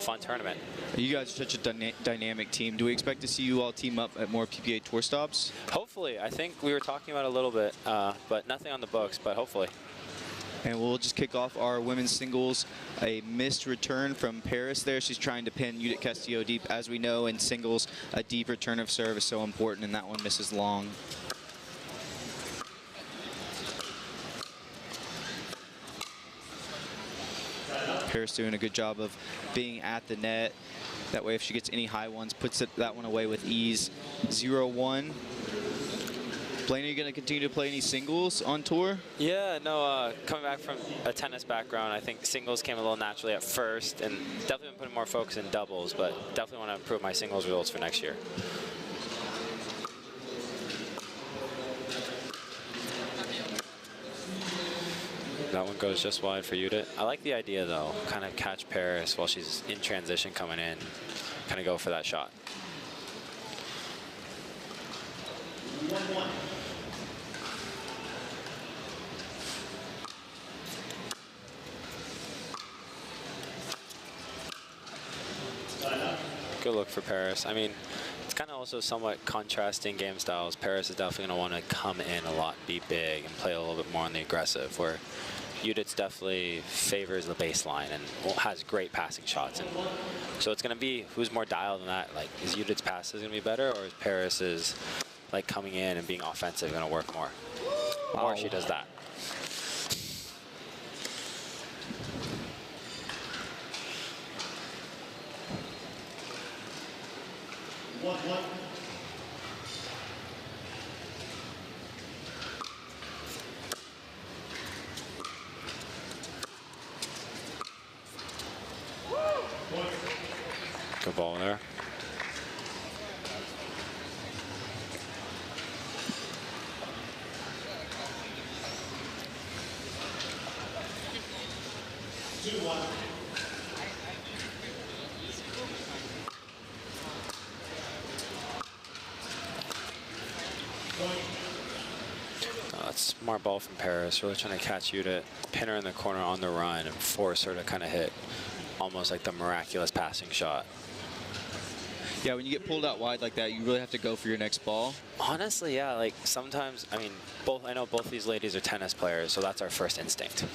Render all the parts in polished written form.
fun tournament. You guys are such a dynamic team. Do we expect to see you all team up at more PPA tour stops? Hopefully. I think we were talking about it a little bit, but nothing on the books, but hopefully. And we'll just kick off our women's singles. A missed return from Parris there. She's trying to pin Judit Castillo deep. As we know, in singles, a deep return of serve is so important, and that one misses long. Parris doing a good job of being at the net. That way, if she gets any high ones, puts that one away with ease. 0-1. Blaine, are you going to continue to play any singles on tour? Yeah, no, coming back from a tennis background, I think singles came a little naturally at first, and definitely been putting more focus in doubles, but definitely want to improve my singles results for next year. That one goes just wide for Judit. I like the idea, though. Kind of catch Parris while she's in transition coming in. Kind of go for that shot. Good look for Parris. I mean, it's kind of also somewhat contrasting game styles. Parris is definitely going to want to come in a lot, be big, and play a little bit more on the aggressive, where Judit's definitely favors the baseline and has great passing shots. And so it's going to be who's more dialed in that. Like, is Judit's passes going to be better, or is Parris's like coming in and being offensive going to work more? The more she does that. Good ball there. That's smart ball from Parris. Really trying to catch Judit, pin her in the corner on the run, and force her to kind of hit almost like the miraculous passing shot. Yeah, when you get pulled out wide like that, you really have to go for your next ball. Honestly, yeah, like sometimes, I mean, I know both these ladies are tennis players, so that's our first instinct.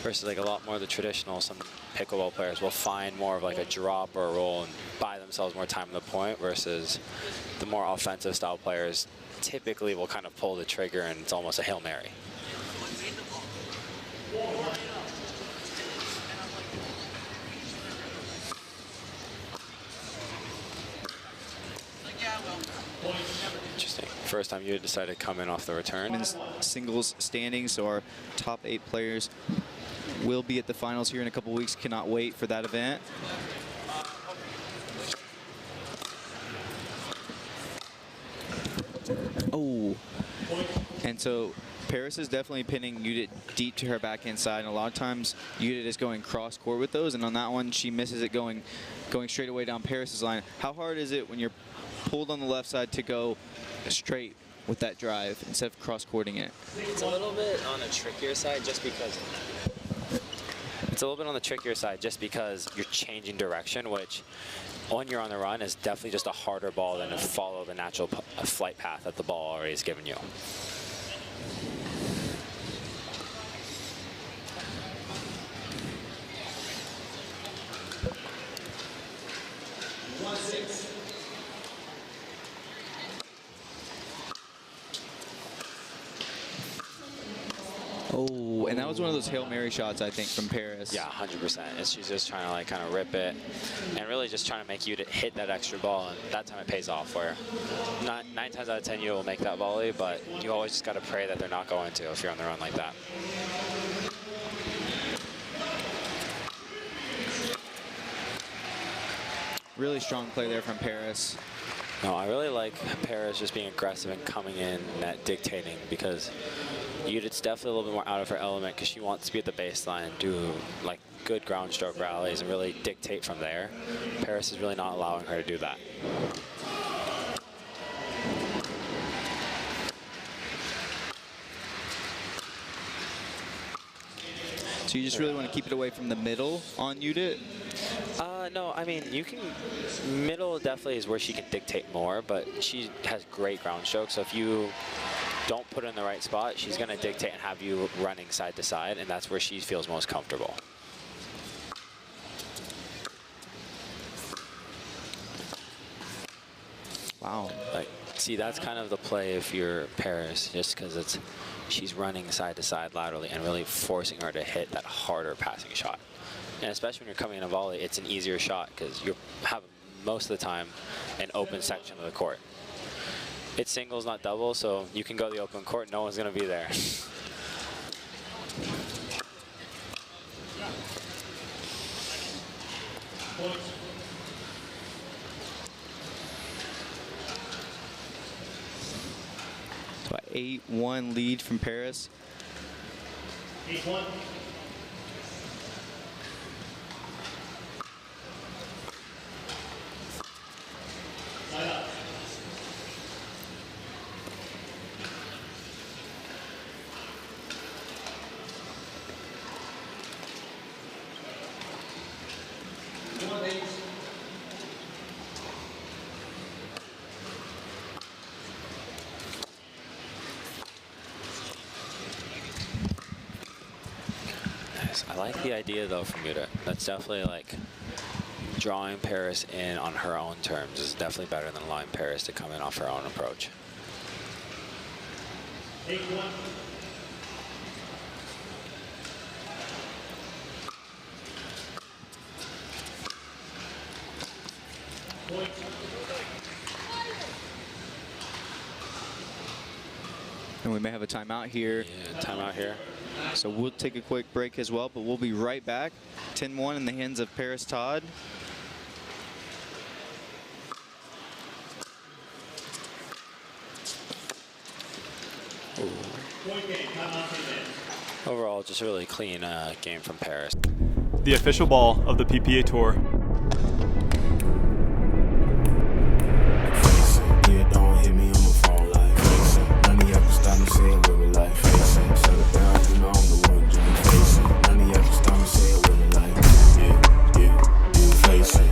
Versus like a lot more of the traditional, some pickleball players will find more of like a drop or a roll and buy themselves more time on the point, versus the more offensive style players typically will kind of pull the trigger and it's almost a Hail Mary. Interesting. First time you decided to come in off the return. Men's singles standings, so our top 8 players will be at the finals here in a couple weeks. Cannot wait for that event. Oh, and so Parris is definitely pinning Judit deep to her backhand side, and a lot of times Judit is going cross court with those, and on that one she misses it going straight away down Parris's line. How hard is it when you're pulled on the left side to go straight with that drive instead of cross courting it? It's a little bit on the trickier side just because you're changing direction, which when you're on the run is definitely just a harder ball than to follow the natural flight path that the ball already has given you. Oh, and that was one of those Hail Mary shots, I think, from Parris. Yeah, 100%. She's just trying to like kind of rip it and really just trying to make you to hit that extra ball, and that time it pays off, where 9 times out of 10 you will make that volley, but you always just got to pray that they're not going to if you're on the run like that. Really strong play there from Parris. No, I really like Parris just being aggressive and coming in net dictating, because Judit's definitely a little bit more out of her element because she wants to be at the baseline and do like good ground stroke rallies and really dictate from there. Parris is really not allowing her to do that. So you just really want to keep it away from the middle on Judit? No, I mean, you can, middle definitely is where she can dictate more, but she has great ground stroke, so if you don't put her in the right spot, she's going to dictate and have you running side to side, and that's where she feels most comfortable. Wow. Like, see, that's kind of the play if you're Parris, just because she's running side to side laterally and really forcing her to hit that harder passing shot. And especially when you're coming in a volley, it's an easier shot because you have most of the time an open section of the court. It's singles, not doubles, so you can go to the open court, no one's going to be there. So 8-1 lead from Parris. 8-1. Side up. Nice. I like the idea, though, from Judit. That's definitely, like, drawing Parris in on her own terms is definitely better than allowing Parris to come in off her own approach. 8-1. Point. And we may have a timeout here. Yeah, timeout here. So we'll take a quick break as well, but we'll be right back. 10-1 in the hands of Parris Todd. Point game. Timeout 10 minutes. Overall, just a really clean game from Parris. The official ball of the PPA Tour. Yeah, don't hit me on my phone like face it. None of y'all can stop me saying with me like face it. Shut it down, you know I'm the one doing face it. None of y'all can stop me saying with me like face it. Face it.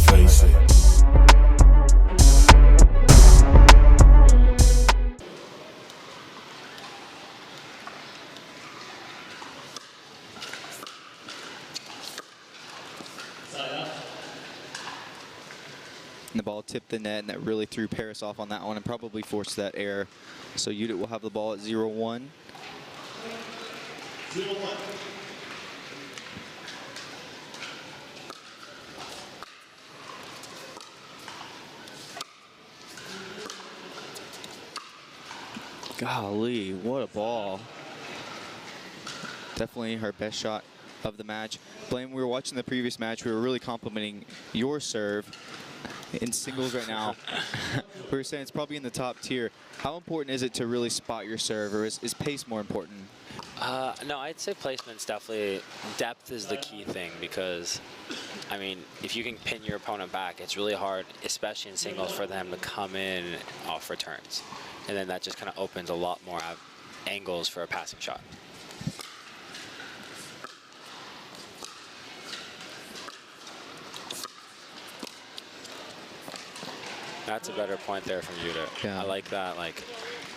Face it. Side up. And the ball tipped the net, and that really threw Parris off on that one and probably forced that error. So Judit will have the ball at 0-1. 0-1. Golly, what a ball. Definitely her best shot of the match. Blaine, we were watching the previous match. We were really complimenting your serve in singles right now. We were saying it's probably in the top tier. How important is it to really spot your serve, or is pace more important? No, I'd say placement's definitely, depth is the key thing because, I mean, if you can pin your opponent back, it's really hard, especially in singles, for them to come in off returns. And then that just kind of opens a lot more angles for a passing shot. That's a better point there from Judit. Yeah. I like that, like,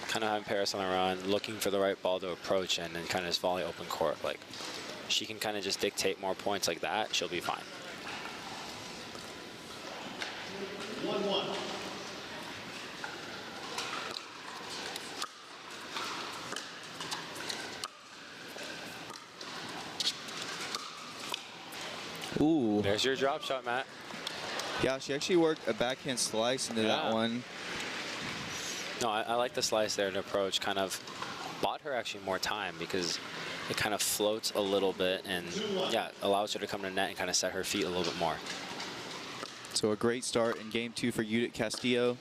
kind of having Parris on the run, looking for the right ball to approach and then kind of just volley open court. Like, she can kind of just dictate more points like that, she'll be fine. 1-1. Ooh. There's your drop shot, Matt. Yeah, she actually worked a backhand slice into that one. No, I like the slice there to approach. Kind of bought her actually more time because it kind of floats a little bit and, yeah, allows her to come to net and kind of set her feet a little bit more. So a great start in game 2 for Judit Castillo.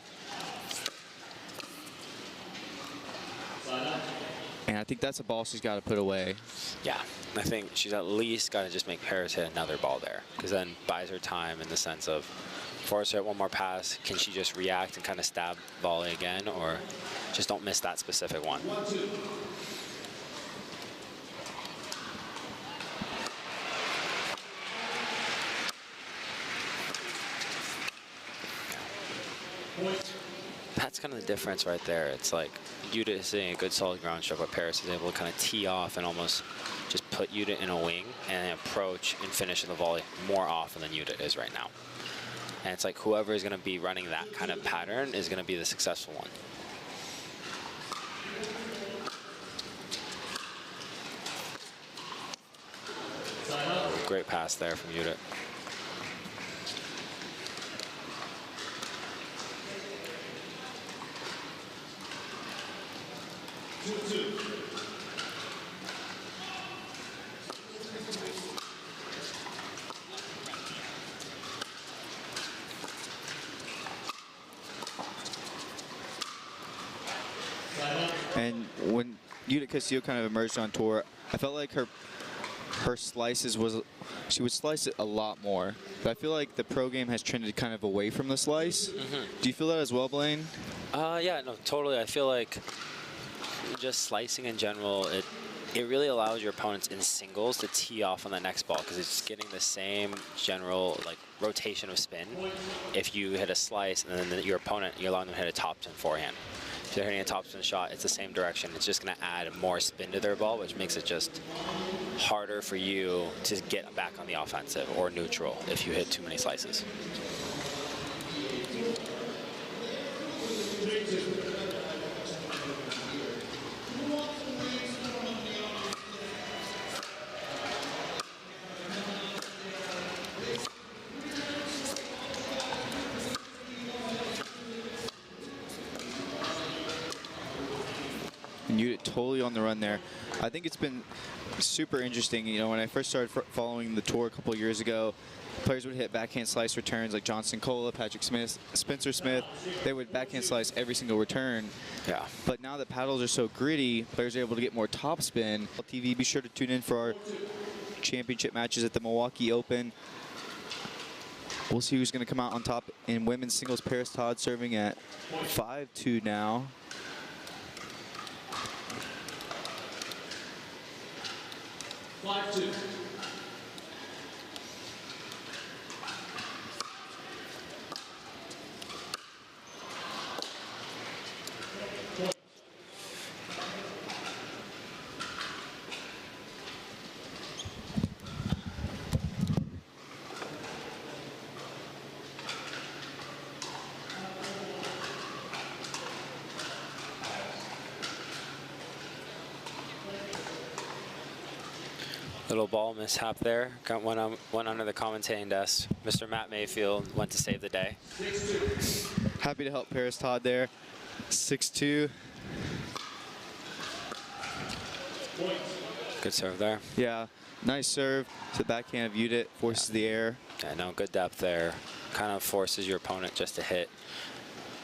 And I think that's a ball she's got to put away. Yeah, I think she's at least got to just make Parris hit another ball there, because then buys her time in the sense of force her at one more pass. Can she just react and kind of stab volley again, or just don't miss that specific one? 1-2. That's kind of the difference right there. It's like Judit is hitting a good solid ground stroke, but Parris is able to kind of tee off and almost just put Judit in a wing and approach and finish the volley more often than Judit is right now. And it's like whoever is going to be running that kind of pattern is going to be the successful one. Great pass there from Judit. And when Judit Castillo kind of emerged on tour, I felt like her slices she would slice it a lot more. But I feel like the pro game has trended kind of away from the slice. Do you feel that as well, Blaine? Yeah, no, totally. I feel like just slicing in general, it really allows your opponents in singles to tee off on the next ball because it's getting the same general like rotation of spin. If you hit a slice and then your opponent, you're allowing them to hit a topspin forehand. If they're hitting a topspin shot, it's the same direction. It's just going to add more spin to their ball, which makes it just harder for you to get back on the offensive or neutral if you hit too many slices. And Judit totally on the run there. I think it's been super interesting. You know, when I first started following the tour a couple years ago, players would hit backhand slice returns like Johnson Cola, Patrick Smith, Spencer Smith. They would backhand slice every single return. Yeah. But now that paddles are so gritty, players are able to get more topspin. TV, be sure to tune in for our championship matches at the Milwaukee Open. We'll see who's going to come out on top in women's singles. Parris Todd serving at 5-2 now. Little ball mishap there. Got went under the commentating desk. Mr. Matt Mayfield went to save the day. Happy to help Parris Todd there. 6-2. Good serve there. Yeah, nice serve to the backhand of Judit. Forces the air. Yeah, no, good depth there. Kind of forces your opponent just to hit.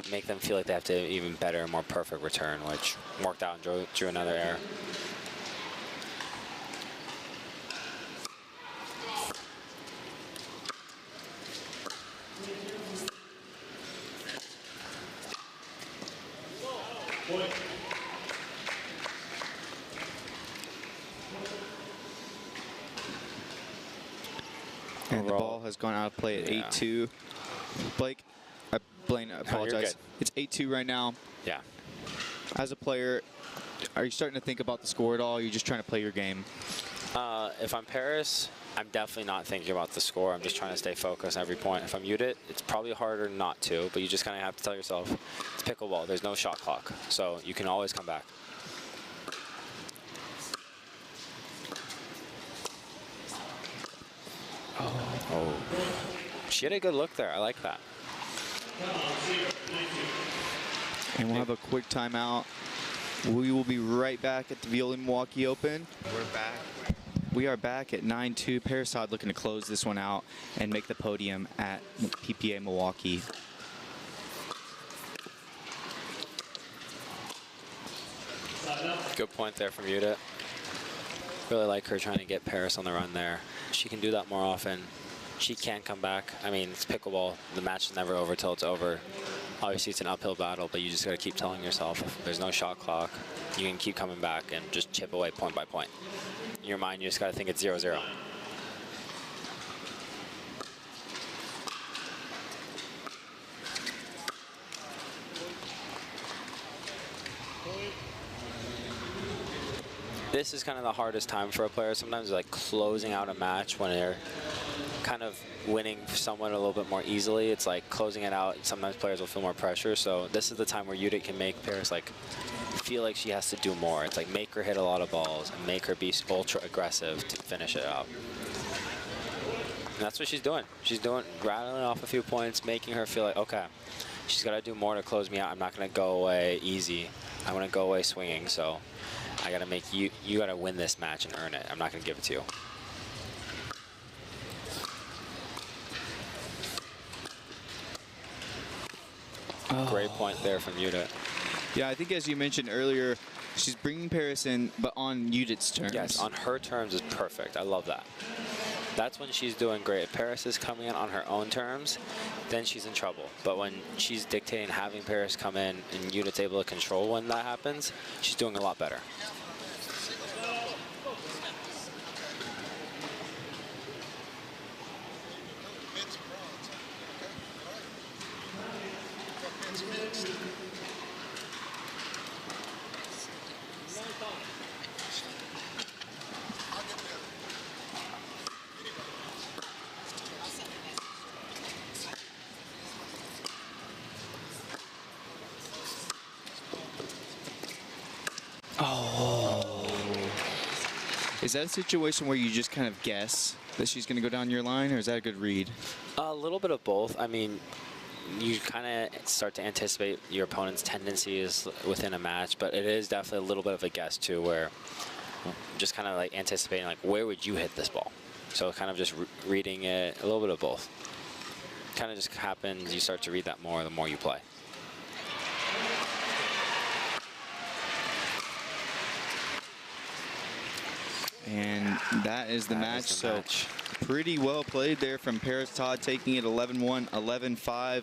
Make them feel like they have to have even better, more perfect return, which worked out and drew another air. And the ball has gone out of play at 8-2. Blake, Blaine, I apologize. It's 8-2 right now. Yeah. As a player, are you starting to think about the score at all? Or are you just trying to play your game? If I'm Parris, I'm definitely not thinking about the score. I'm just trying to stay focused on every point. If I'm Judit, it's probably harder not to, but you just kind of have to tell yourself, it's pickleball. There's no shot clock, so you can always come back. Oh. She had a good look there. I like that. And we'll have a quick timeout. We will be right back at the Veolia Milwaukee Open. We're back. We are back at 9-2. Parris Todd looking to close this one out and make the podium at PPA Milwaukee. Good point there from Judit. Really like her trying to get Parris on the run there. She can do that more often. She can come back. I mean, it's pickleball. The match is never over till it's over. Obviously, it's an uphill battle, but you just got to keep telling yourself there's no shot clock. You can keep coming back and just chip away point by point. In your mind, you just got to think it's 0-0. this is kind of the hardest time for a player. Sometimes like closing out a match when they're kind of winning someone a little bit more easily. It's like closing it out. Sometimes players will feel more pressure. So this is the time where Judit can make Parris like feel like she has to do more. It's like make her hit a lot of balls and make her be ultra aggressive to finish it out. And that's what she's doing. She's rattling off a few points, making her feel like, okay, she's got to do more to close me out. I'm not going to go away easy. I want to go away swinging. So I got to make you got to win this match and earn it. I'm not going to give it to you. Great point there from Judit. Yeah, I think as you mentioned earlier, she's bringing Parris in, but on Judit's terms. Yes, on her terms is perfect. I love that. That's when she's doing great. If Parris is coming in on her own terms, then she's in trouble. But when she's dictating having Parris come in and Judit's able to control when that happens, she's doing a lot better. Is that a situation where you just kind of guess that she's going to go down your line, or is that a good read? A little bit of both. I mean, you kind of start to anticipate your opponent's tendencies within a match, but it is definitely a little bit of a guess too, where just kind of like anticipating like where would you hit this ball. So kind of just reading it, a little bit of both. Kind of just happens. You start to read that more the more you play. And that is the match. So pretty well played there from Parris Todd, taking it 11-1, 11-5.